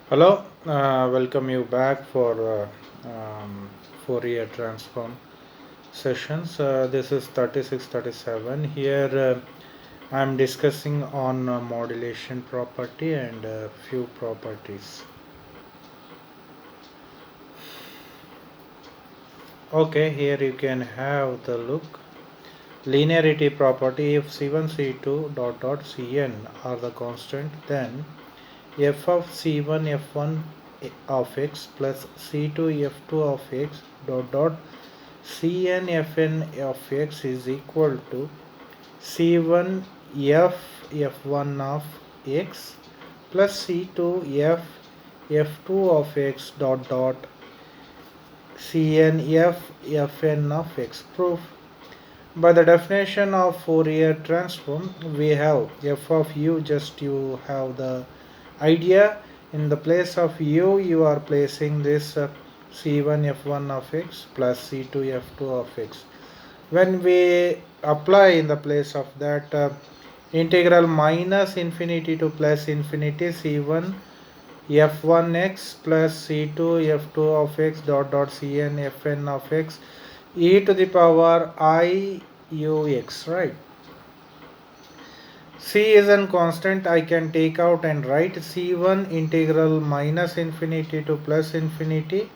Hello, welcome you back for Fourier transform sessions. This is 3637. Here I'm discussing on modulation property and few properties. Okay, here you can have the look. Linearity property, if C1 C2 dot dot Cn are the constant, then f of C1 F1 of x plus C2 F2 of x dot dot Cn Fn of x is equal to C1 F F1 of x plus C2 F F2 of x dot dot Cn F Fn of x. Proof. By the definition of Fourier transform, we have f of u, just you have the idea. In the place of u, you are placing this c1 f1 of x plus c2 f2 of x. When we apply in the place of that integral minus infinity to plus infinity c1 f1x plus c2 f2 of x dot dot cn fn of x e to the power I ux, right? C is a constant. I can take out and write C1 integral minus infinity to plus infinity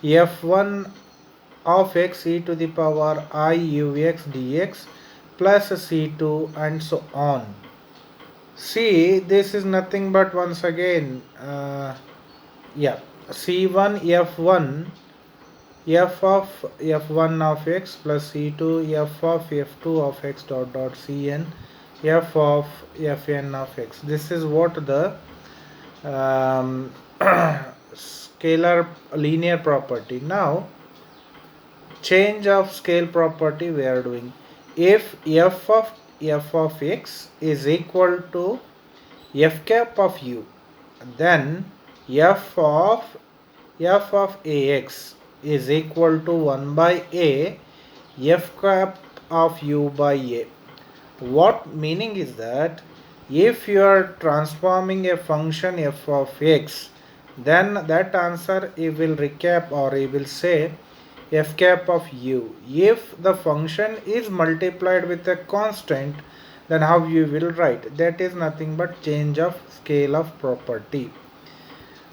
f1 of x e to the power I ux dx plus c2 and so on. See, this is nothing but once again, C1 f1 f of f1 of x plus c2 f of f2 of x dot dot cn f of fn of x. This is what the scalar linear property. Now change of scale property we are doing. If f of x is equal to f cap of u, then f of ax is equal to 1 by a f cap of u by a. What meaning is that if you are transforming a function f of x, then that answer it will recap or it will say f cap of u. If the function is multiplied with a constant, then how you will write? That is nothing but change of scale of property.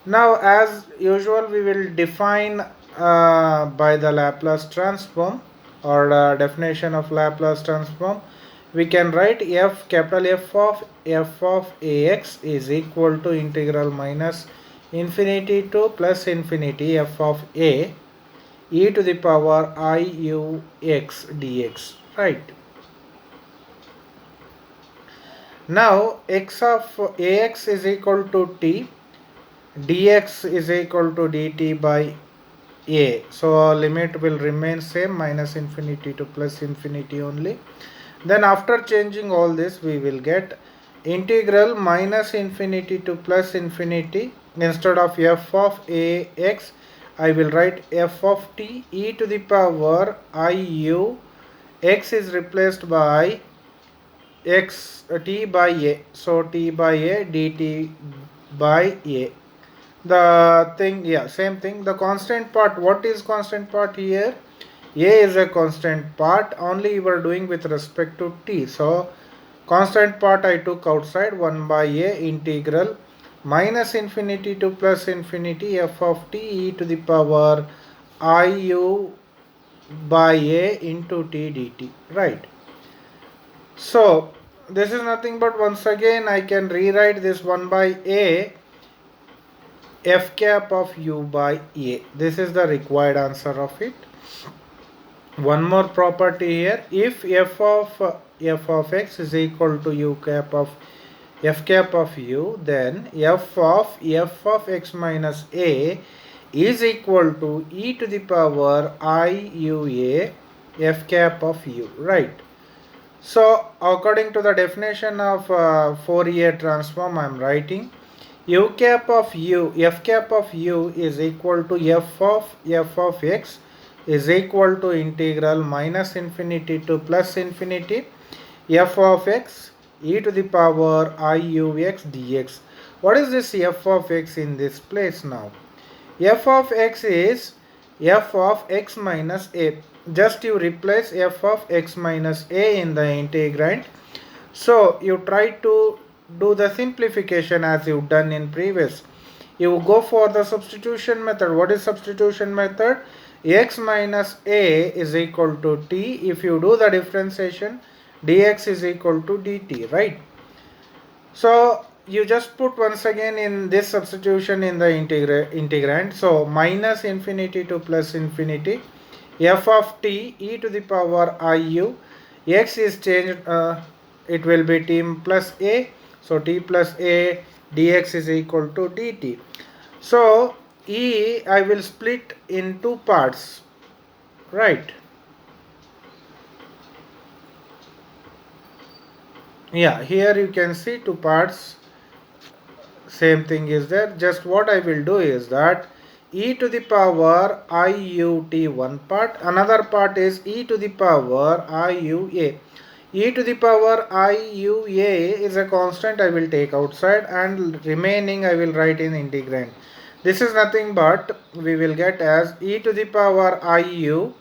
Now as usual we will define by the Laplace transform or definition of Laplace transform. We can write capital F of ax is equal to integral minus infinity to plus infinity f of a e to the power I u x dx, right? Now x of ax is equal to t, dx is equal to dt by a. So limit will remain same, minus infinity to plus infinity only. Then after changing all this, we will get integral minus infinity to plus infinity. Instead of f of ax, I will write f of t e to the power I u. X is replaced by x t by a. So t by a dt by a. The thing, yeah, same thing. The constant part, what is constant part here? A is a constant part, only you are doing with respect to t. So constant part I took outside, 1 by a integral minus infinity to plus infinity f of t e to the power I u by a into t dt, right? So this is nothing but once again I can rewrite this 1 by a f cap of u by a. This is the required answer of it. One more property here. If f of x is equal to u cap of f cap of u, then f of x minus a is equal to e to the power I u a f cap of u, right? So according to the definition of Fourier transform, I am writing u cap of u, f cap of u is equal to f of x is equal to integral minus infinity to plus infinity f of x e to the power I u x dx. What is this f of x in this place now? F of x is f of x minus a. Just you replace f of x minus a in the integrand. So you try to do the simplification as you've done in previous. You go for the substitution method. What is substitution method? X minus a is equal to t. If you do the differentiation, dx is equal to dt, right? So you just put once again in this substitution in the integrand. So minus infinity to plus infinity, f of t e to the power iu, x is changed, it will be t plus a. So t plus a dx is equal to dt. So e I will split in two parts, right? Yeah, here you can see two parts. Same thing is there. Just what I will do is that e to the power iut one part, another part is e to the power iua. E to the power iua is a constant I will take outside, and remaining I will write in integrand. This is nothing but we will get as e to the power iu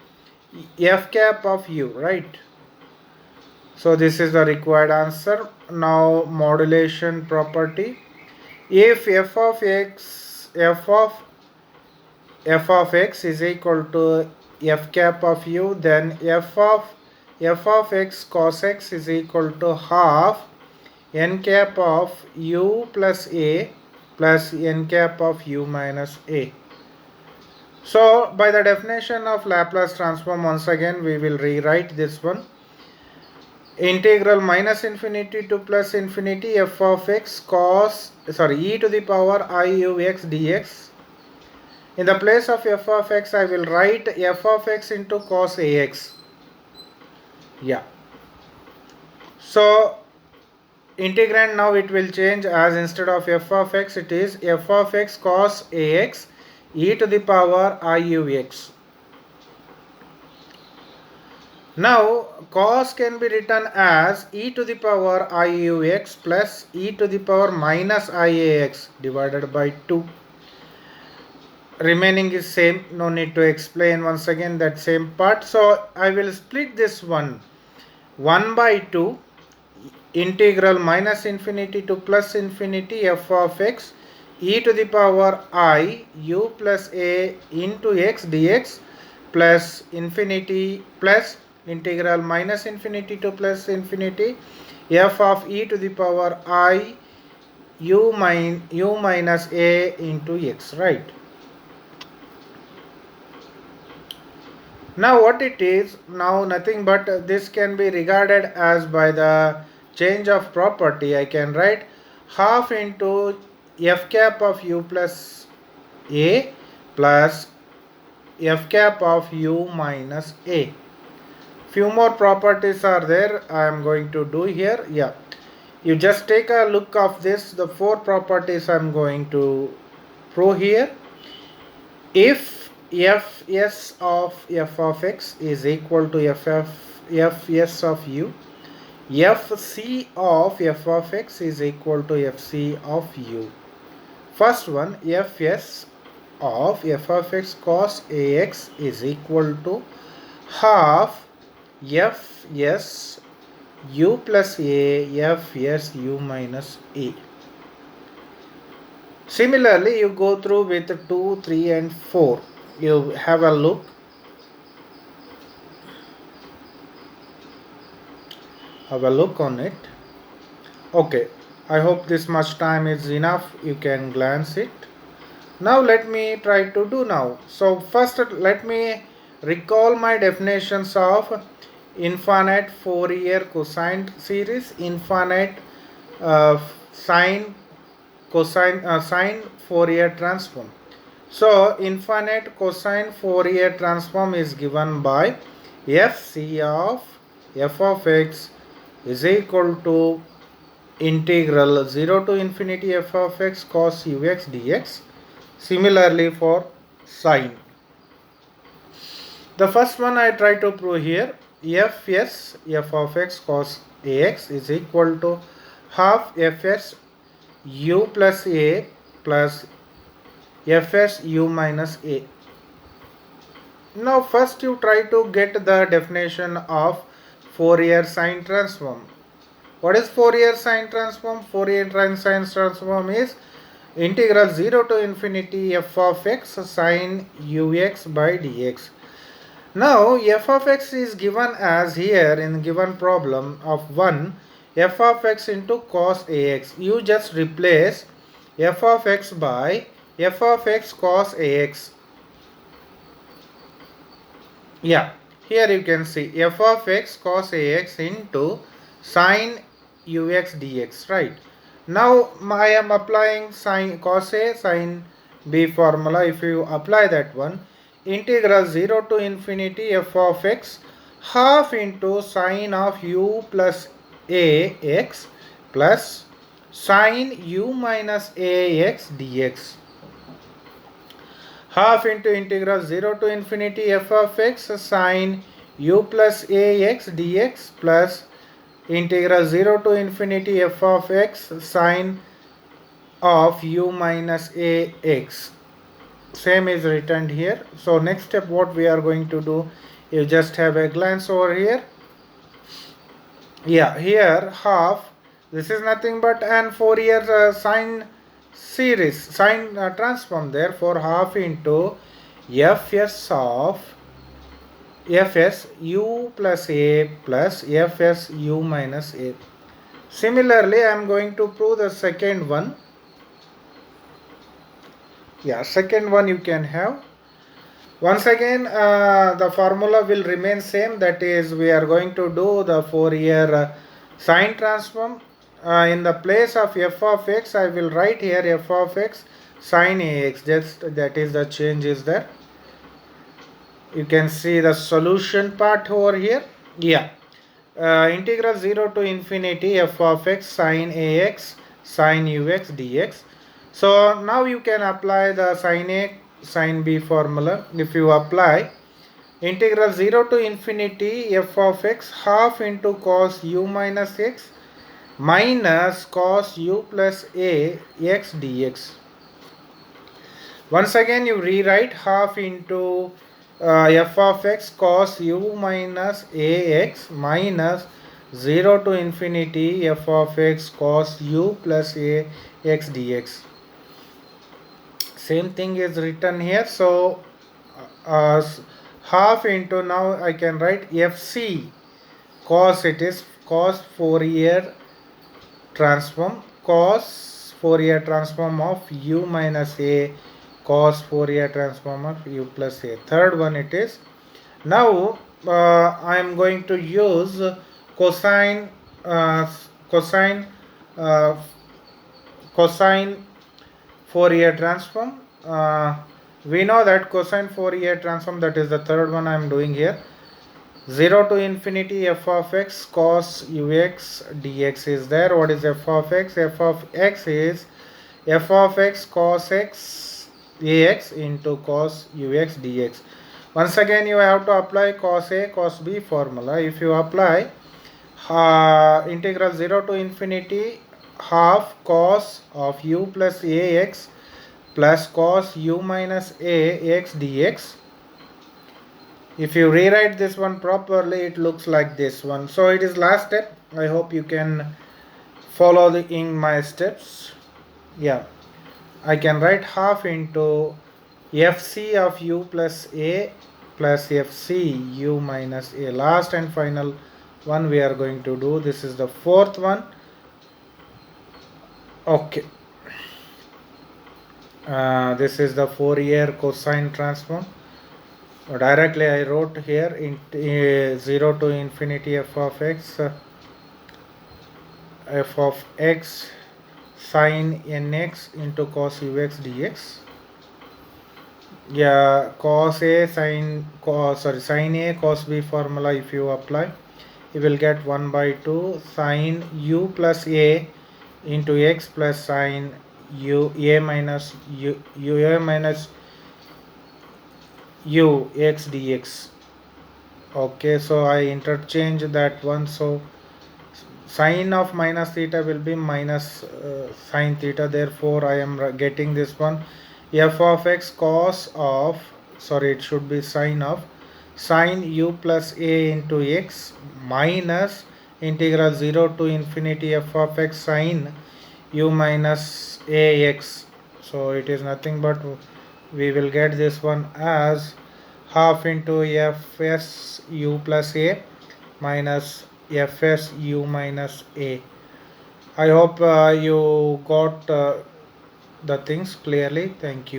f cap of u, right? So this is the required answer. Now modulation property. If f of x is equal to f cap of u, then f of x cos x is equal to half n cap of u plus a plus n cap of u minus a. So by the definition of Laplace transform, once again we will rewrite this one. Integral minus infinity to plus infinity f of x e to the power iux dx. In the place of f of x I will write f of x into cos ax. Yeah. So integrand now it will change, as instead of f of x it is f of x cos ax e to the power iux. Now cos can be written as e to the power iux plus e to the power minus iax divided by 2. Remaining is same, no need to explain once again that same part. So I will split this one 1 by 2 integral minus infinity to plus infinity f of x e to the power I u plus a into x dx plus infinity plus integral minus infinity to plus infinity f of e to the power I u minus a into x, right? Now what it is, now nothing but this can be regarded as by the change of property. I can write half into f cap of u plus a plus f cap of u minus a. Few more properties are there, I am going to do here. Yeah, you just take a look of this, the 4 properties I am going to prove here. If fs of f of x is equal to fs of u, fc of f of x is equal to fc of u. First one, fs of f of x cos ax is equal to half fs u plus a fs u minus a. Similarly, you go through with 2, 3 and 4. You have a look. Have a look on it. Okay, I hope this much time is enough. You can glance it. Now let me try to do now. So first let me recall my definitions of infinite Fourier cosine series, infinite sine Fourier transform. So infinite cosine Fourier transform is given by fc of f of x is equal to integral 0 to infinity f of x cos ux dx. Similarly for sine. The first one I try to prove here, fs f of x cos ax is equal to half fs u plus a plus fs u minus a. Now first you try to get the definition of Fourier sine transform. What is Fourier sine transform? Fourier sine transform is integral 0 to infinity f of x sine ux by dx. Now f of x is given as here in given problem of 1 f of x into cos ax. You just replace f of x by f of x cos ax. Yeah, here you can see f of x cos ax into sine ux dx, right? Now I am applying sine cos a sine b formula. If you apply that one, integral 0 to infinity f of x half into sine of u plus a x plus sine u minus a x dx, half into integral 0 to infinity f of x sine u plus ax dx plus integral 0 to infinity f of x sine of u minus ax. Same is written here. So next step what we are going to do, you just have a glance over here. Yeah, here half, this is nothing but an Fourier sine series, sine transform. Therefore half into fs of fs u plus a plus fs u minus a. Similarly I am going to prove the second one. Yeah, second one you can have. Once again the formula will remain same, that is we are going to do the Fourier sine transform. In the place of f of x I will write here f of x sine ax, just that is the change is there. You can see the solution part over here. Yeah, integral 0 to infinity f of x sine ax sine ux dx. So now you can apply the sine a sine b formula. If you apply integral 0 to infinity f of x half into cos u minus x minus cos u plus a x dx. Once again you rewrite half into f of x cos u minus ax minus 0 to infinity f of x cos u plus a x dx. Same thing is written here. So half into, now I can write fc cos, it is cos Fourier transform, cos Fourier transform of u minus a cos Fourier transform of u plus a. Third one it is. Now I am going to use cosine cosine cosine Fourier transform. We know that cosine Fourier transform, that is the third one I am doing here. 0 to infinity f of x cos ux dx is there. What is f of x? F of x is f of x cos x ax into cos ux dx. Once again you have to apply cos a cos b formula. If you apply integral 0 to infinity half cos of u plus ax plus cos u minus ax dx. If you rewrite this one properly, it looks like this one. So it is last step. I hope you can follow in my steps. Yeah, I can write half into fc of u plus a plus fc u minus a. Last and final one we are going to do. This is the fourth one. Okay. This is the Fourier cosine transform. Directly I wrote here in 0 to infinity f of x sine nx into cos ux dx. Yeah, cos a sine sine a cos b formula if you apply, you will get 1 by 2 sine u plus a into x plus sine u a minus u a minus u x dx. Okay, so I interchange that one. So Sine of minus theta will be minus sine theta, therefore I am getting this one, f of x cos of, sorry, it should be sine of sine u plus a into x minus integral 0 to infinity f of x sine u minus ax. So it is nothing but we will get this one as half into fs u plus a minus fs u minus a. I hope you got the things clearly. Thank you.